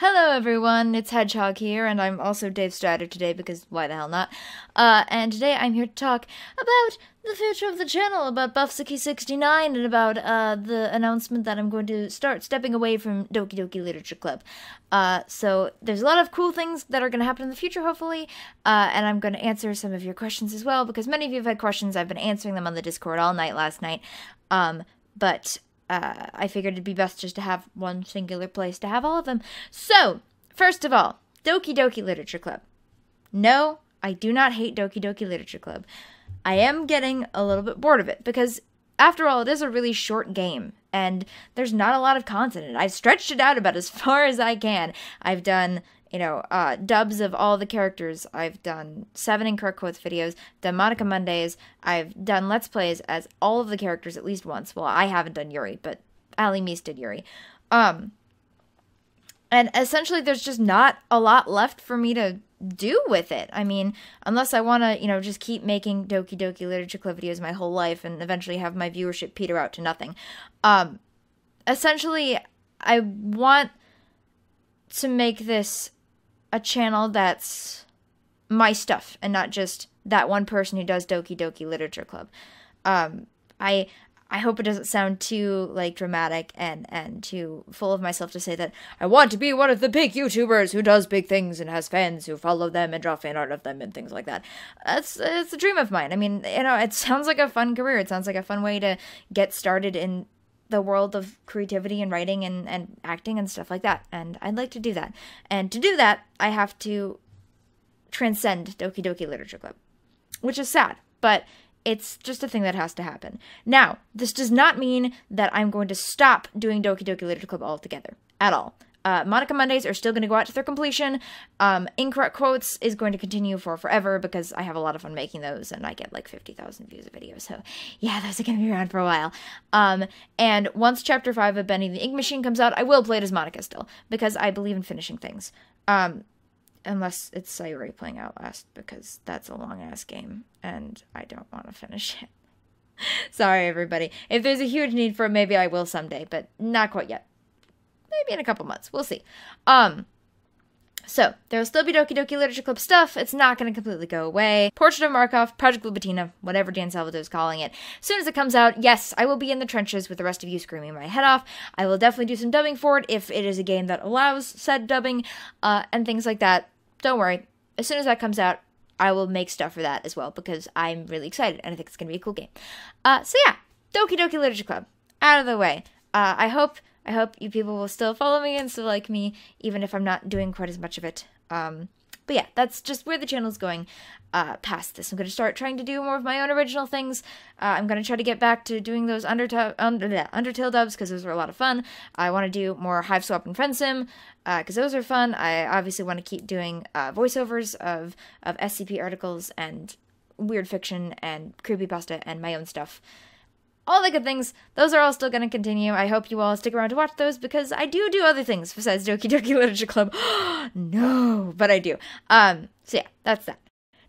Hello everyone, it's Hedgehog here, and I'm also Dave Strider today because why the hell not? And today I'm here to talk about the future of the channel, about Buffsuki 69, and about the announcement that I'm going to start stepping away from Doki Doki Literature Club. So there's a lot of cool things that are going to happen in the future, hopefully, and I'm going to answer some of your questions as well, because many of you have had questions. I've been answering them on the Discord all night last night, but I figured it'd be best just to have one singular place to have all of them. So, first of all, Doki Doki Literature Club. No, I do not hate Doki Doki Literature Club. I am getting a little bit bored of it, because after all, it is a really short game, and there's not a lot of content in it. I've stretched it out about as far as I can. I've done, dubs of all the characters. I've done 7 Incorrect Quotes videos, done Monica Mondays. I've done Let's Plays as all of the characters at least once. Well, I haven't done Yuri, but Ali Mies did Yuri. And essentially there's just not a lot left for me to do with it. I mean, unless I want to, just keep making Doki Doki Literature Club videos my whole life and eventually have my viewership peter out to nothing. Essentially, I want to make this a channel that's my stuff and not just that one person who does Doki Doki Literature Club. I hope it doesn't sound too, dramatic and too full of myself to say that I want to be one of the big YouTubers who does big things and has fans who follow them and draw fan art of them and things like that. It's a dream of mine. I mean, it sounds like a fun career. It sounds like a fun way to get started in the world of creativity and writing and acting and stuff like that. And I'd like to do that. And to do that, I have to transcend Doki Doki Literature Club, which is sad, but it's just a thing that has to happen. Now, this does not mean that I'm going to stop doing Doki Doki Literature Club altogether, at all. Monica Mondays are still going to go out to their completion. Incorrect Quotes is going to continue for forever because I have a lot of fun making those, and I get 50,000 views a video, so yeah, those are going to be around for a while. And once Chapter 5 of Benny the Ink Machine comes out, I will play it as Monica still, because I believe in finishing things. Unless it's Sayuri playing out last, because that's a long-ass game, and I don't want to finish it. Sorry, everybody. If there's a huge need for it, maybe I will someday, but not quite yet. Maybe in a couple months. We'll see. So, there'll still be Doki Doki Literature Club stuff. It's not going to completely go away. Portrait of Markov, Project Lubatina, whatever Dan Salvador's calling it. As soon as it comes out, yes, I will be in the trenches with the rest of you screaming my head off. I will definitely do some dubbing for it if it is a game that allows said dubbing, and things like that. Don't worry. As soon as that comes out, I will make stuff for that as well, because I'm really excited, and I think it's going to be a cool game. So yeah, Doki Doki Literature Club, out of the way. I hope you people will still follow me and still like me, even if I'm not doing quite as much of it. But yeah, that's just where the channel's going past this. I'm going to start trying to do more of my own original things. I'm going to try to get back to doing those Undertale dubs, because those were a lot of fun. I want to do more Hive Swap and Friend Sim, because those are fun. I obviously want to keep doing voiceovers of SCP articles and weird fiction and creepypasta and my own stuff. All the good things, those are all still going to continue. I hope you all stick around to watch those, because I do other things besides Doki Doki Literature Club. No, but I do. So yeah, that's that.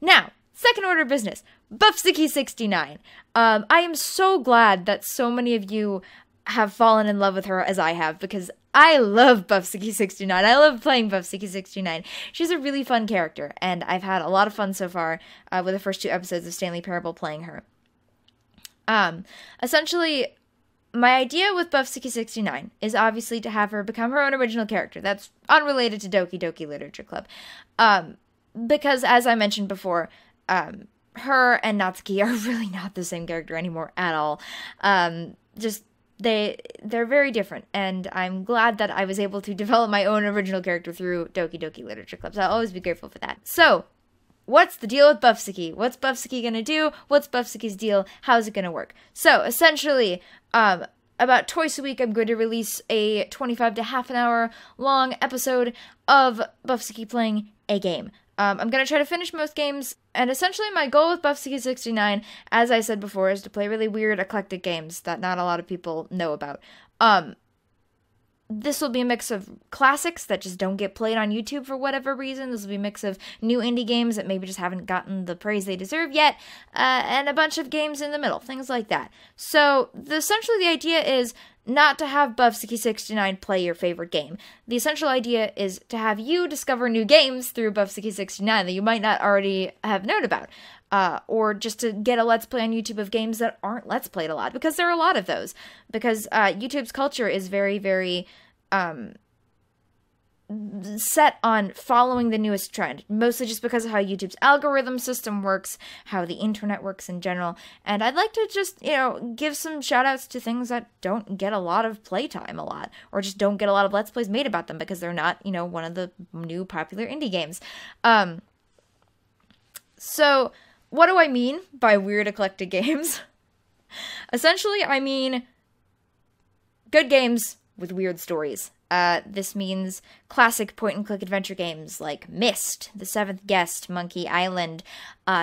Now, second order of business, Buffsuki 69. I am so glad that so many of you have fallen in love with her as I have, because I love Buffsuki 69. I love playing Buffsuki 69. She's a really fun character, and I've had a lot of fun so far with the first 2 episodes of Stanley Parable playing her. Essentially, my idea with Buffsuki 69 is obviously to have her become her own original character. That's unrelated to Doki Doki Literature Club. Because, as I mentioned before, her and Natsuki are really not the same character anymore at all. They're very different, and I'm glad that I was able to develop my own original character through Doki Doki Literature Club, so I'll always be grateful for that. So, what's the deal with Buffsuki? What's Buffsuki gonna do? What's Buffsuki's deal? How's it gonna work? So, essentially, about twice a week, I'm going to release a 25 to half an hour long episode of Buffsuki playing a game. I'm gonna try to finish most games, and essentially my goal with Buffsuki 69, as I said before, is to play really weird, eclectic games that not a lot of people know about. This will be a mix of classics that just don't get played on YouTube for whatever reason. This will be a mix of new indie games that maybe just haven't gotten the praise they deserve yet, and a bunch of games in the middle, things like that. So, essentially the idea is not to have Buffsuki69 play your favorite game. The essential idea is to have you discover new games through Buffsuki69 that you might not already have known about. Or just to get a Let's Play on YouTube of games that aren't Let's Played a lot, because there are a lot of those. Because YouTube's culture is very, very set on following the newest trend, mostly just because of how YouTube's algorithm system works, how the internet works in general. And I'd like to just, give some shout outs to things that don't get a lot of playtime a lot, or just don't get a lot of Let's Plays made about them because they're not, one of the new popular indie games. So what do I mean by weird eclectic games? Essentially, I mean good games with weird stories. This means classic point-and-click adventure games like Myst, The Seventh Guest, Monkey Island,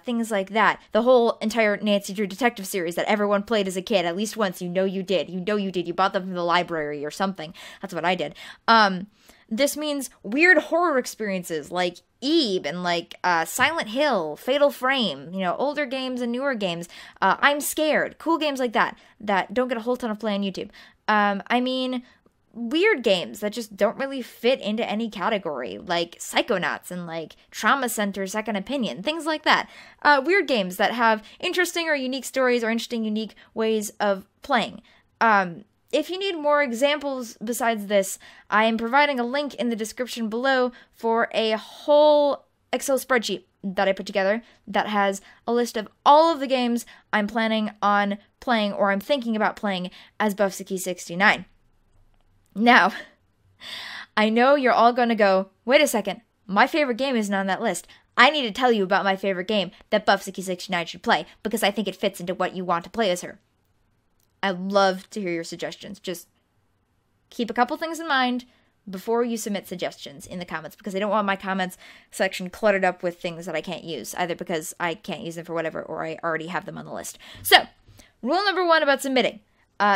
things like that. The whole entire Nancy Drew detective series that everyone played as a kid, at least once, you did. You bought them from the library or something. That's what I did. This means weird horror experiences like Eve and like Silent Hill, Fatal Frame, older games and newer games. I'm Scared, cool games like that don't get a whole ton of play on YouTube. I mean, weird games that just don't really fit into any category, like Psychonauts and like Trauma Center Second Opinion, things like that. Weird games that have interesting or unique stories or interesting, unique ways of playing. If you need more examples besides this, I am providing a link in the description below for a whole Excel spreadsheet that I put together that has a list of all of the games I'm planning on playing or I'm thinking about playing as Buffsuki69. Now, I know you're all going to go, wait a second, my favorite game isn't on that list. I need to tell you about my favorite game that Buffsuki69 should play because I think it fits into what you want to play as her. I'd love to hear your suggestions. Just keep a couple things in mind before you submit suggestions in the comments because I don't want my comments section cluttered up with things that I can't use, either because I can't use them for whatever or I already have them on the list. So, rule number 1 about submitting.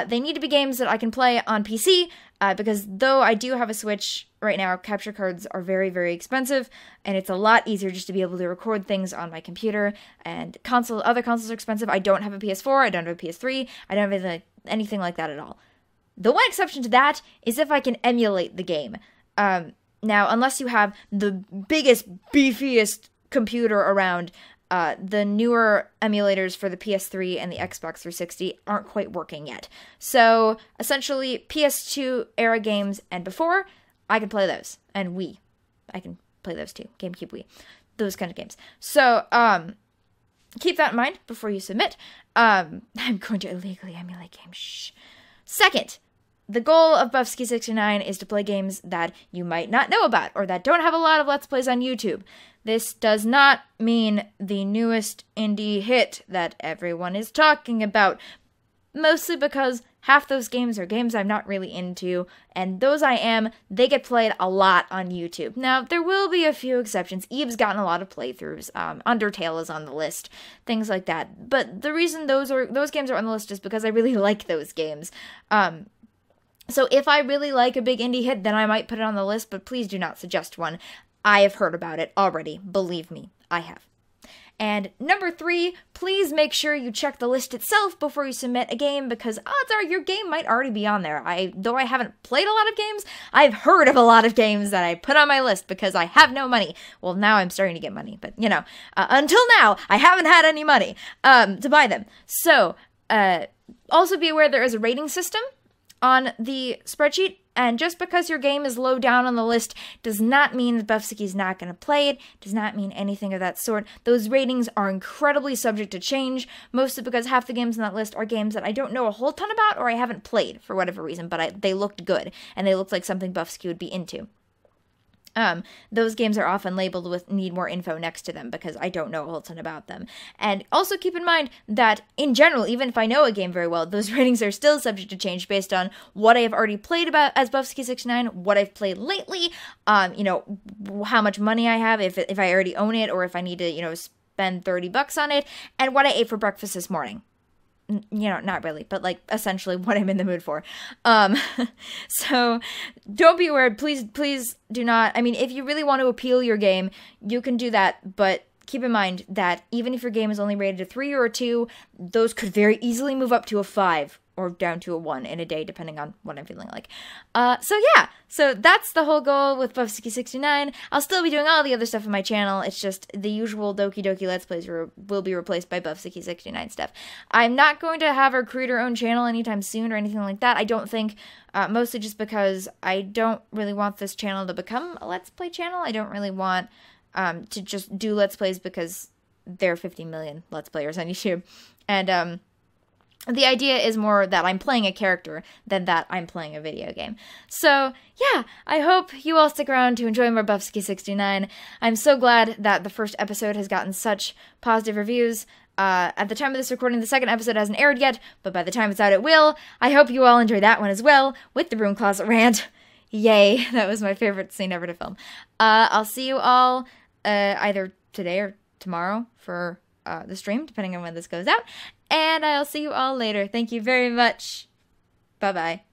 They need to be games that I can play on PC, because though I do have a Switch right now, capture cards are very, very expensive, and it's a lot easier just to be able to record things on my computer, and other consoles are expensive. I don't have a PS4, I don't have a PS3, I don't have anything like that at all. The one exception to that is if I can emulate the game. Now, unless you have the biggest, beefiest computer around, the newer emulators for the PS3 and the Xbox 360 aren't quite working yet. So, essentially, PS2 era games and before, I can play those. And Wii. I can play those too. GameCube, Wii. Those kind of games. So, keep that in mind before you submit. I'm going to illegally emulate games. Shh. Second, the goal of Buffsuki69 is to play games that you might not know about or that don't have a lot of Let's Plays on YouTube. This does not mean the newest indie hit that everyone is talking about, mostly because half those games are games I'm not really into, and those I am, they get played a lot on YouTube. Now, there will be a few exceptions. Eve's gotten a lot of playthroughs. Undertale is on the list, things like that. But the reason those games are on the list is because I really like those games. So if I really like a big indie hit, then I might put it on the list, but please do not suggest one. I have heard about it already. Believe me, I have. And number 3, please make sure you check the list itself before you submit a game, because odds are your game might already be on there. Though I haven't played a lot of games, I've heard of a lot of games that I put on my list because I have no money. Well, now I'm starting to get money, but until now, I haven't had any money to buy them. So, also be aware there is a rating system on the spreadsheet, and just because your game is low down on the list does not mean that Buffsuki's not going to play it, does not mean anything of that sort. Those ratings are incredibly subject to change, mostly because half the games on that list are games that I don't know a whole ton about or I haven't played for whatever reason, but they looked good, and they looked like something Buffsuki would be into. Those games are often labeled with need more info next to them because I don't know a whole ton about them. And also keep in mind that in general, even if I know a game very well, those ratings are still subject to change based on what I have already played about as Buffsuki69, what I've played lately, how much money I have, if I already own it, or if I need to, spend $30 on it, and what I ate for breakfast this morning. Not really, but essentially what I'm in the mood for. So don't be weird. Please do not. I mean, if you really want to appeal your game, you can do that, but keep in mind that even if your game is only rated a 3 or a 2, those could very easily move up to a 5 or down to a 1 in a day, depending on what I'm feeling like. So that's the whole goal with Buffsuki 69. I'll still be doing all the other stuff on my channel. It's just the usual Doki Doki Let's Plays will be replaced by Buffsuki 69 stuff. I'm not going to have her create her own channel anytime soon or anything like that. I don't think, mostly just because I don't really want this channel to become a Let's Play channel. I don't really want to just do Let's Plays because there are 50 million Let's Players on YouTube. And the idea is more that I'm playing a character than that I'm playing a video game. So, yeah, I hope you all stick around to enjoy more Buffsuki 69. I'm so glad that the first episode has gotten such positive reviews. At the time of this recording, the second episode hasn't aired yet, but by the time it's out, it will. I hope you all enjoy that one as well, with the Broom Closet rant. Yay, that was my favorite scene ever to film. I'll see you all either today or tomorrow for the stream, depending on when this goes out. And I'll see you all later. Thank you very much. Bye-bye.